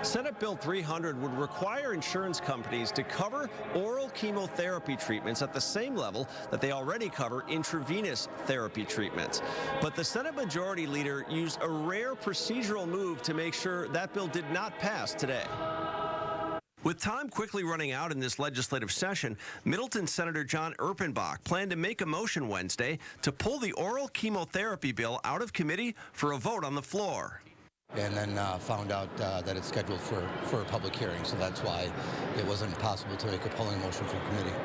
Senate Bill 300 would require insurance companies to cover oral chemotherapy treatments at the same level that they already cover intravenous therapy treatments. But the Senate Majority Leader used a rare procedural move to make sure that bill did not pass today. With time quickly running out in this legislative session, Middleton Senator John Erpenbach planned to make a motion Wednesday to pull the oral chemotherapy bill out of committee for a vote on the floor. And then found out that it's scheduled for a public hearing, so that's why it wasn't possible to make a polling motion from committee.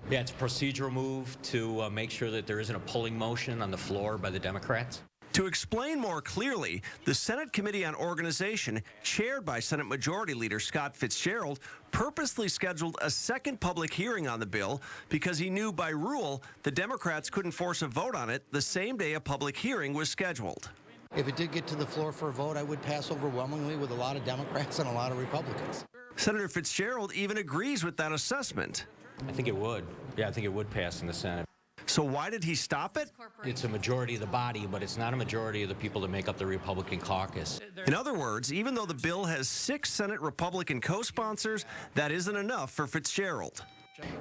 Yeah, it's a procedural move to make sure that there isn't a polling motion on the floor by the Democrats. To explain more clearly, the Senate Committee on Organization, chaired by Senate Majority Leader Scott Fitzgerald, purposely scheduled a second public hearing on the bill because he knew by rule the Democrats couldn't force a vote on it the same day a public hearing was scheduled. If it did get to the floor for a vote, I would pass overwhelmingly with a lot of Democrats and a lot of Republicans. Senator Fitzgerald even agrees with that assessment. I think it would. Yeah, I think it would pass in the Senate. So why did he stop it? It's a majority of the body, but it's not a majority of the people that make up the Republican caucus. In other words, even though the bill has 6 Senate Republican co-sponsors, that isn't enough for Fitzgerald.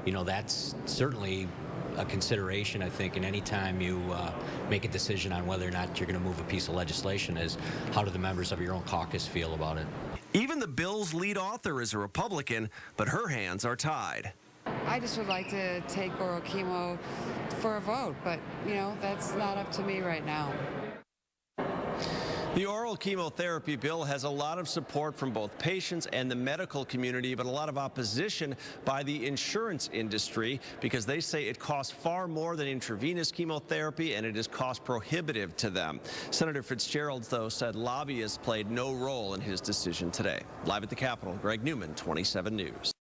You know, that's certainly a consideration, I think, and any time you make a decision on whether or not you're going to move a piece of legislation is how do the members of your own caucus feel about it. Even the bill's lead author is a Republican, but her hands are tied. I just would like to take oral chemo for a vote, but, you know, that's not up to me right now. The oral chemotherapy bill has a lot of support from both patients and the medical community, but a lot of opposition by the insurance industry because they say it costs far more than intravenous chemotherapy and it is cost prohibitive to them. Senator Fitzgerald, though, said lobbyists played no role in his decision today. Live at the Capitol, Greg Newman, 27 News.